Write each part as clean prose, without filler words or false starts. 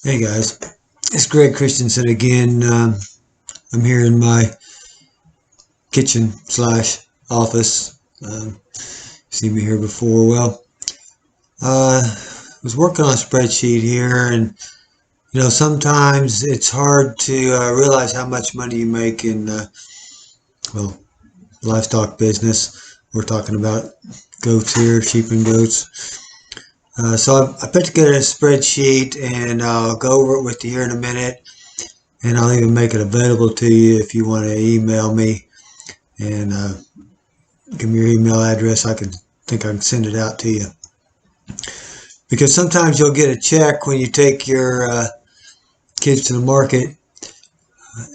Hey guys, it's Greg Christensen again. I'm here in my kitchen slash office. See me here before. Well, I was working on a spreadsheet here, and sometimes it's hard to realize how much money you make in well livestock business. We're talking about goats here, sheep and goats. So I put together a spreadsheet, and I'll go over it with you here in a minute. And I'll even make it available to you if you want to email me and give me your email address. I can send it out to you. Because sometimes you'll get a check when you take your kids to the market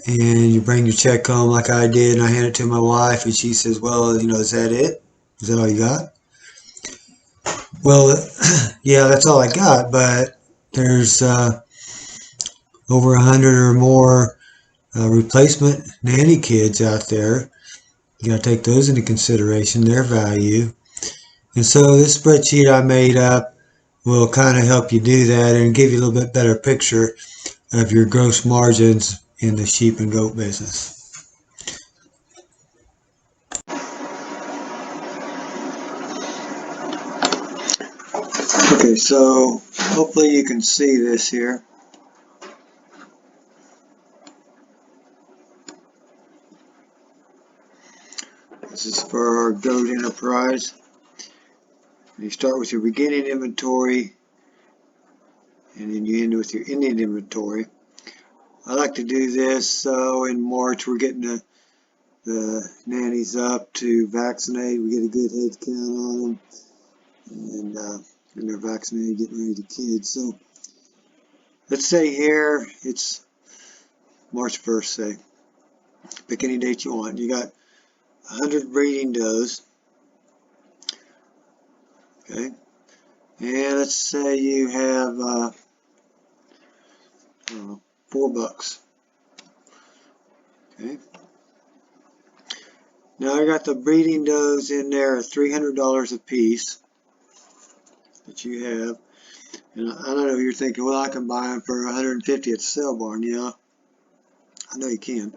and you bring your check home like I did, and I hand it to my wife and she says, well, is that it? Is that all you got? Well, yeah, that's all I got, but there's over 100 or more replacement nanny kids out there. You got to take those into consideration, their value. And so this spreadsheet I made up will kind of help you do that and give you a little bit better picture of your gross margins in the sheep and goat business. Okay, so hopefully you can see this here. This is for our goat enterprise. You start with your beginning inventory and then you end with your ending inventory. I like to do this so in March we're getting the nannies up to vaccinate. We get a good head count on them, and they're vaccinated, getting ready to kids. So let's say here it's March 1st, say. Pick any date you want. You got 100 breeding does. Okay. And let's say you have $4. Okay. Now I got the breeding does in there at $300 a piece that you have. And I don't know if you're thinking, well, I can buy them for $150 at the sale barn. Yeah, I know you can.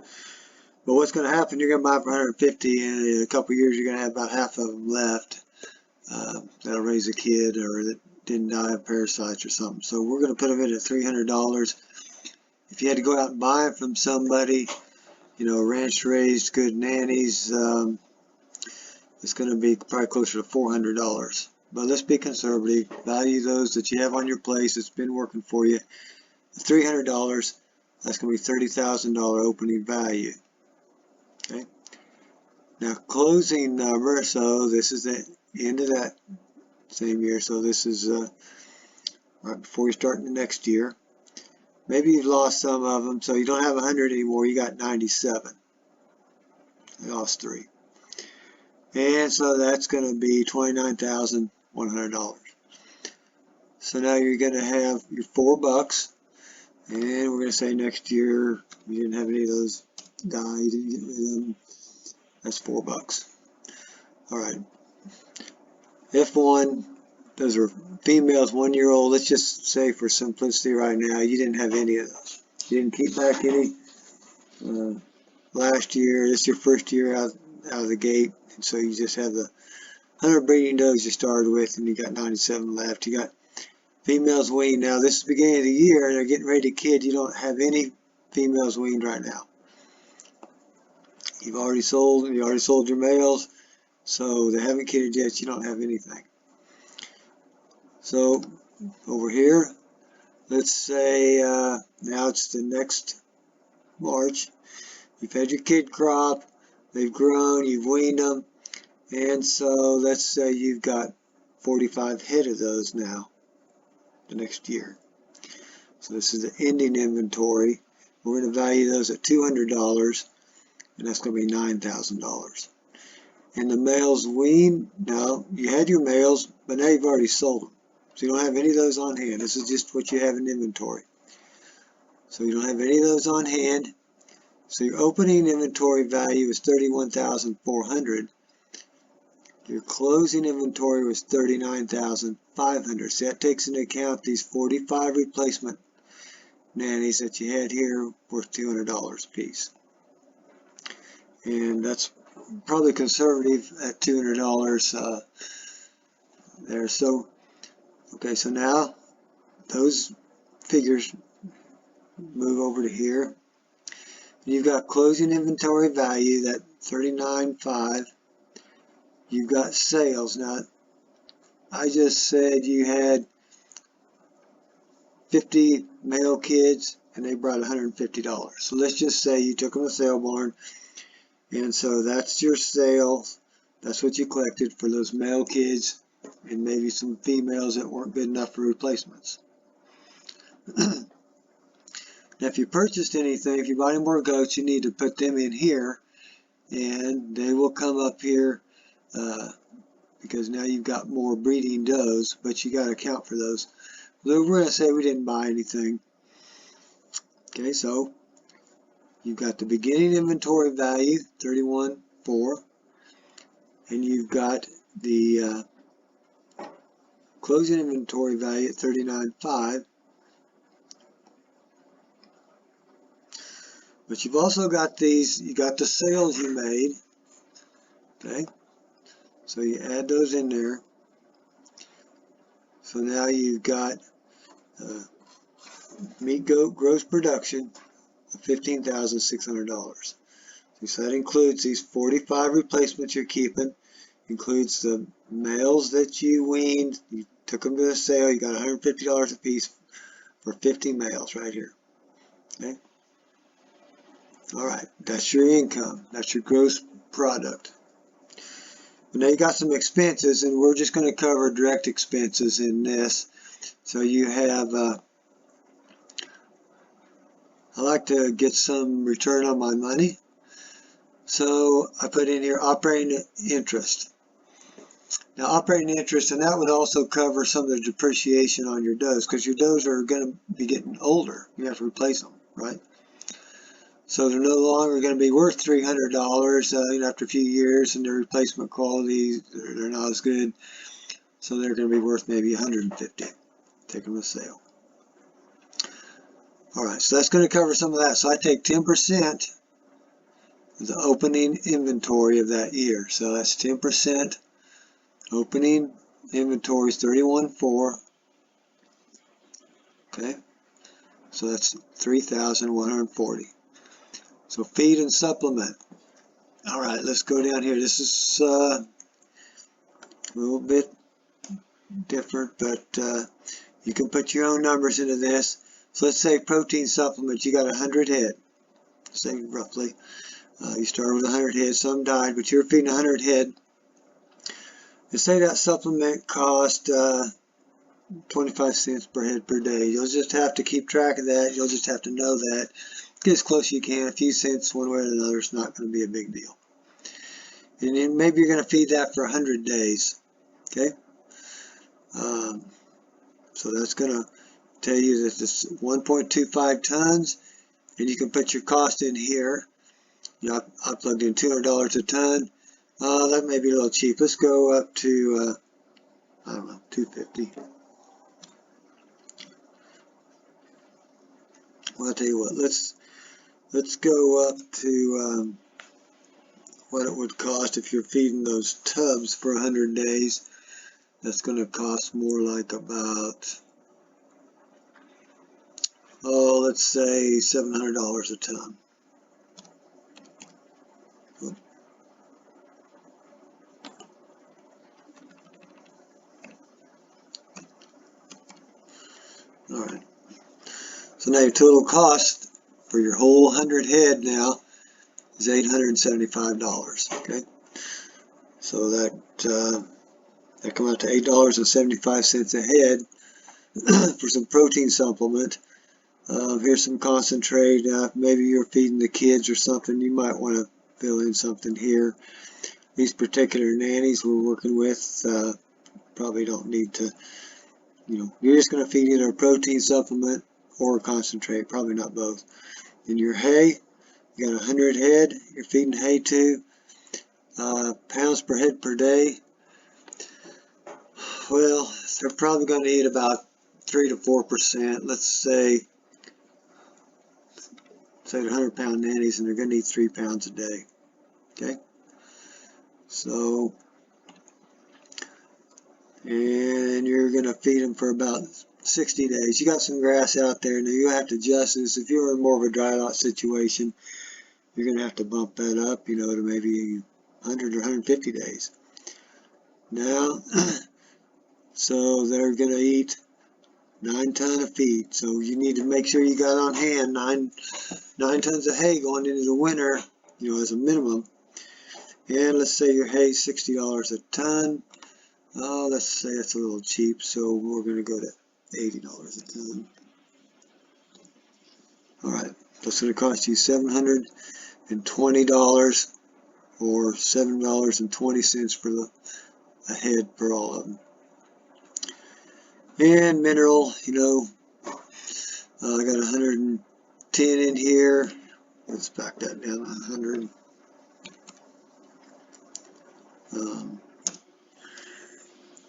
But what's going to happen, you're going to buy them for $150, and in a couple of years you're going to have about half of them left. That'll raise a kid or that didn't die of parasites or something. So we're going to put them in at $300. If you had to go out and buy them from somebody, ranch raised good nannies, it's going to be probably closer to $400. But let's be conservative. Value those that you have on your place that's been working for you. $300, that's going to be $30,000 opening value. Okay. Now closing number, so this is the end of that same year. So this is right before you start the next year. Maybe you've lost some of them, so you don't have 100 anymore. You got 97. You lost 3. And so that's going to be $29,100. So now you're going to have your $4. And we're going to say next year you didn't have any of those die. You didn't get rid of them. That's $4. All right. F1, those are females 1 year old. Let's just say for simplicity right now, you didn't have any of those. You didn't keep back any last year. This is your first year out of the gate. And so you just have the 100 breeding does you started with, and you got 97 left. You got females weaned. Now this is the beginning of the year, and they're getting ready to kid. You don't have any females weaned right now. You already sold your males, so they haven't kidded yet. You don't have anything. So over here, let's say now it's the next March. You've had your kid crop, they've grown, you've weaned them, and so let's say you've got 45 head of those now the next year. So this is the ending inventory. We're going to value those at $200, and that's going to be $9,000. And the males weaned, no, you had your males, but now you've already sold them. So you don't have any of those on hand. This is just what you have in inventory. So you don't have any of those on hand. So your opening inventory value is $31,400. Your closing inventory was $39,500. So that takes into account these 45 replacement nannies that you had here worth $200 a piece. And that's probably conservative at $200 there. So, okay, so now those figures move over to here. You've got closing inventory value, that 39.5. You've got sales. Now, I just said you had 50 male kids and they brought $150. So let's just say you took them to sale barn, and so that's your sales. That's what you collected for those male kids and maybe some females that weren't good enough for replacements. Now, if you purchased anything, if you bought any more goats, you need to put them in here, and they will come up here because now you've got more breeding does, but you got to account for those. So we're going to say we didn't buy anything. Okay, so you've got the beginning inventory value, 31.4, and you've got the closing inventory value at 39.5. But you've also got these, you got the sales you made, okay? So you add those in there. So now you've got meat goat gross production of $15,600. So that includes these 45 replacements you're keeping, includes the males that you weaned, you took them to the sale, you got $150 a piece for 50 males right here, okay? All right, that's your income. That's your gross product. But now you got some expenses, and we're just going to cover direct expenses in this. So you have, I like to get some return on my money. So I put in here operating interest. Now operating interest, and that would also cover some of the depreciation on your does, because your does are going to be getting older. You have to replace them, right? So they're no longer going to be worth $300 after a few years, and their replacement quality, they're not as good. So they're going to be worth maybe $150. Take them to sale. All right, so that's going to cover some of that. So I take 10% of the opening inventory of that year. So that's 10%. Opening inventory is 31.4. Okay, so that's 3,140. So feed and supplement. All right, let's go down here. This is a little bit different, but you can put your own numbers into this. So let's say protein supplement, you got 100 head, say roughly. You started with 100 head, some died, but you're feeding 100 head. And say that supplement cost 25 cents per head per day. You'll just have to keep track of that. You'll just have to know that. Get as close as you can. A few cents one way or another is not going to be a big deal. And then maybe you're going to feed that for 100 days. Okay? So that's going to tell you that it's 1.25 tons. And you can put your cost in here. You know, I plugged in $200 a ton. That may be a little cheap. Let's go up to, I don't know, $250. Well, I'll tell you what, let's go up to what it would cost if you're feeding those tubs for 100 days. That's going to cost more like about, let's say $700 a ton. All right. So now your total cost for your whole 100 head now is $875. Okay. So that comes out to $8.75 a head for some protein supplement. Here's some concentrate. Maybe you're feeding the kids or something. You might want to fill in something here. These particular nannies we're working with probably don't need to, you're just going to feed either a protein supplement or a concentrate, probably not both. In your hay, you got 100 head, you're feeding hay to, pounds per head per day. Well, they're probably going to eat about 3 to 4%. Let's say say they're 100-pound nannies, and they're going to eat 3 pounds a day. Okay, so, and you're going to feed them for about 60 days. You got some grass out there. Now you have to adjust this. If you're in more of a dry lot situation, you're going to have to bump that up, you know, to maybe 100 or 150 days. Now, so they're going to eat 9 tons of feed. So you need to make sure you got on hand 9 tons of hay going into the winter, you know, as a minimum. And let's say your hay is $60 a ton. Oh, let's say that's a little cheap, so we're going to go to $80 a ton. Alright, that's going to cost you $720 or $7.20 for a head for all of them. And mineral, you know, I got 110 in here. Let's back that down 100.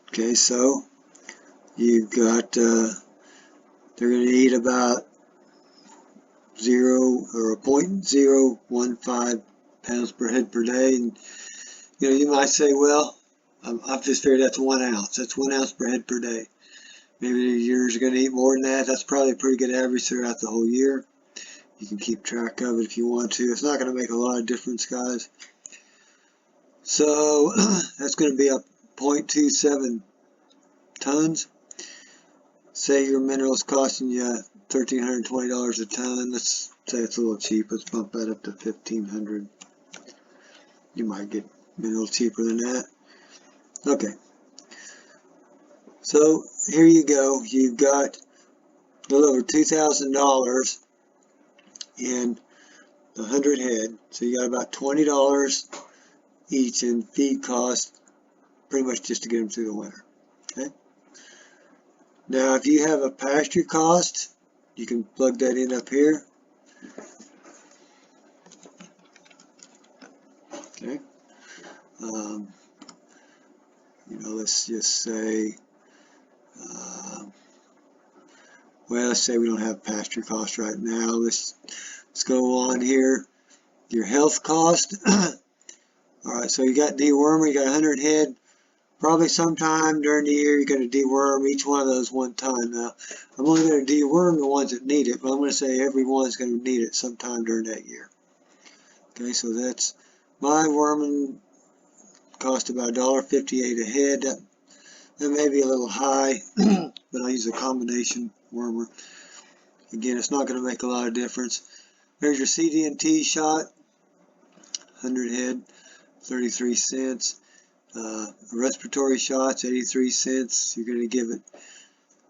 Okay, so you've got, they're going to eat about 0.015 pounds per head per day. And, you know, you might say, well, I've just figured that's 1 ounce. That's 1 ounce per head per day. Maybe yours are going to eat more than that. That's probably a pretty good average throughout the whole year. You can keep track of it if you want to. It's not going to make a lot of difference, guys. So that's going to be up 0.27 tons. Say your minerals costing you $1,320 a ton. Let's say it's a little cheap. Let's bump that up to $1,500. You might get minerals cheaper than that. Okay. So here you go. You've got a little over $2,000 in the 100 head. So you got about $20 each in feed cost, pretty much just to get them through the winter. Okay. Now, if you have a pasture cost, you can plug that in up here. Okay. You know, let's just say, well, let's say we don't have pasture cost right now. Let's go on here. Your health cost. All right, so you got dewormer. You got 100 head. Probably sometime during the year you're going to deworm each one of those one time. Now, I'm only going to deworm the ones that need it, but I'm going to say every one's going to need it sometime during that year. Okay, so that's my worming cost about $1.58 a head. That may be a little high, but I use a combination wormer. Again, it's not going to make a lot of difference. There's your CD&T shot, 100 head, 33 cents. Respiratory shots, 83 cents. You're going to give it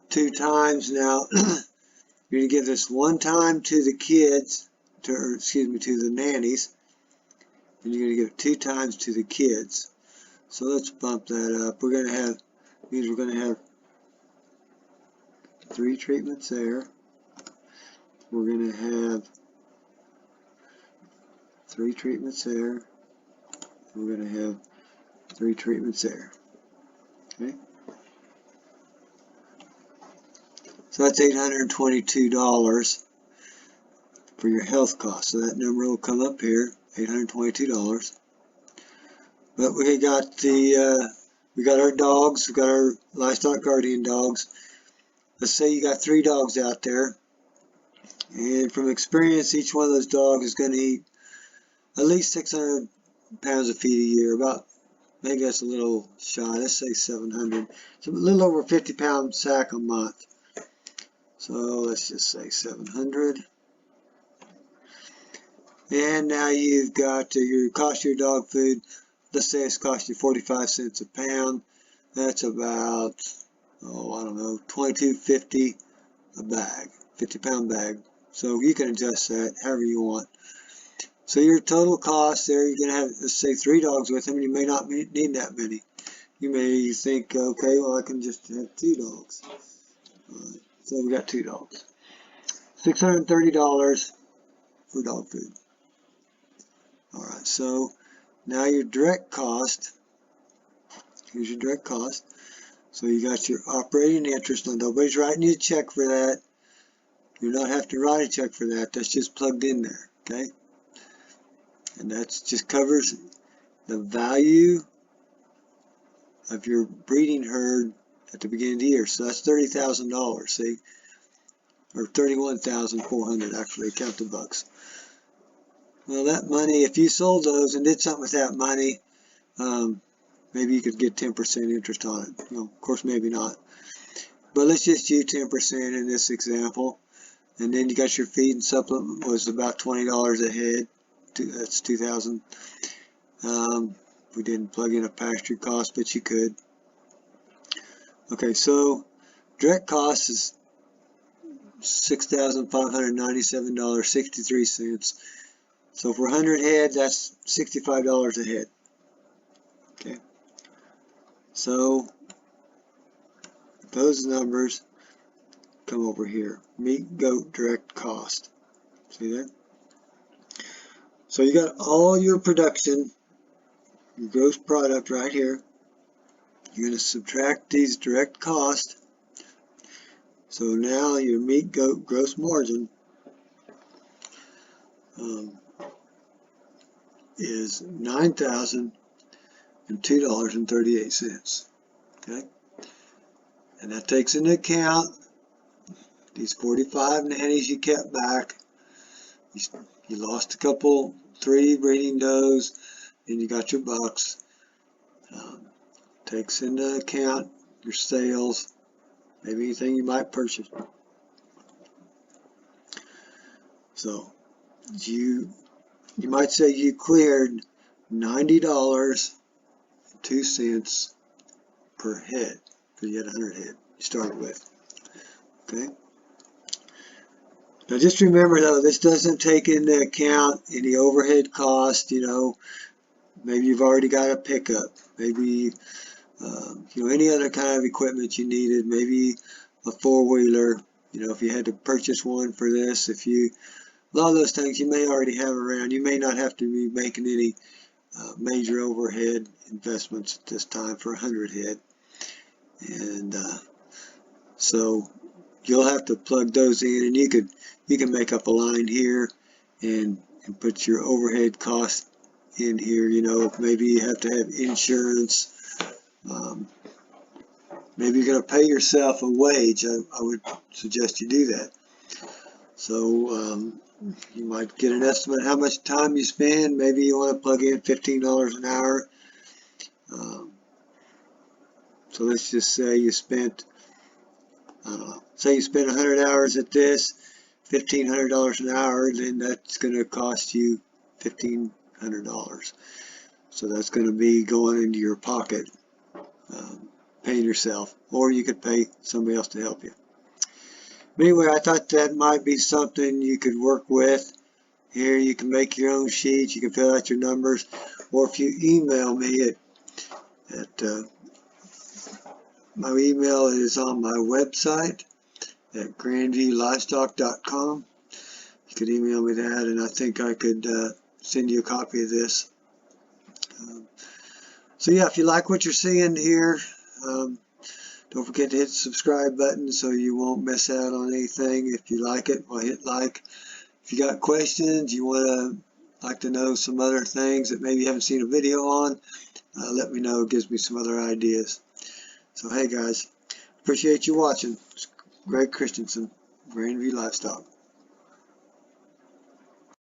2 times. Now, you're going to give this 1 time to the kids, to the nannies, and you're going to give it 2 times to the kids. So let's bump that up. We're going to have, means we're going to have 3 treatments there. We're going to have 3 treatments there. We're going to have 3 treatments there. Okay. So that's $822 for your health cost. So that number will come up here, $822. But we got our dogs, we got our livestock guardian dogs. Let's say you got 3 dogs out there, and from experience, each one of those dogs is going to eat at least 600 pounds of feed a year. About, maybe that's a little shy. Let's say 700. So a little over a 50-pound sack a month. So let's just say 700. And now you've got your cost of your dog food. Let's say it's cost you 45 cents a pound. That's about, oh, I don't know, $22.50 a bag, 50-pound bag. So you can adjust that however you want. So your total cost there, you're going to have, let's say, 3 dogs with them, and you may not need that many. You may think, okay, well, I can just have 2 dogs. So we got 2 dogs. $630 for dog food. Alright, so now your direct cost, here's your direct cost. So you got your operating interest. Now nobody's writing you a check for that. You don't have to write a check for that. That's just plugged in there, okay? And that just covers the value of your breeding herd at the beginning of the year. So that's $30,000, see? Or $31,400 actually, count the bucks. Well, that money, if you sold those and did something with that money, maybe you could get 10% interest on it. You know, of course, maybe not. But let's just use 10% in this example. And then you got your feed and supplement was about $20 a head. That's $2,000. We didn't plug in a pasture cost, but you could. Okay, so direct cost is $6,597.63. So for 100 head, that's $65 a head. Okay. So those numbers come over here. Meat, goat, direct cost. See that? So you got all your production, your gross product right here. You're going to subtract these direct costs. So now your meat, goat, gross margin is $9,002.38. Okay, and that takes into account these 45 nannies you kept back. You lost a couple, 3 breeding does, and you got your bucks. Takes into account your sales, maybe anything you might purchase. So you might say you cleared $90.02 per head because you had 100 head you started with. Okay. Now just remember though, this doesn't take into account any overhead cost. You know, maybe you've already got a pickup, maybe you know, any other kind of equipment you needed, maybe a 4-wheeler. You know, if you had to purchase one for this, a lot of those things you may already have around. You may not have to be making any major overhead investments at this time for 100 head. And so you'll have to plug those in, and you can make up a line here and put your overhead cost in here. You know, maybe you have to have insurance. Maybe you're going to pay yourself a wage. I would suggest you do that. So you might get an estimate how much time you spend. Maybe you want to plug in $15 an hour. So let's just say you spent, I don't know, say you spent 100 hours at this, $1,500 an hour, then that's going to cost you $1,500. So that's going to be going into your pocket, paying yourself, or you could pay somebody else to help you. But anyway, I thought that might be something you could work with. Here you can make your own sheets, you can fill out your numbers, or if you email me at my email is on my website at grandviewlivestock.com. You could email me that, and I think I could send you a copy of this. So yeah, if you like what you're seeing here, don't forget to hit the subscribe button so you won't miss out on anything. If you like it, well, hit like. If you got questions, you like to know some other things that maybe you haven't seen a video on, let me know. It gives me some other ideas. So hey guys, appreciate you watching. It's Greg Christensen, Grandview Livestock.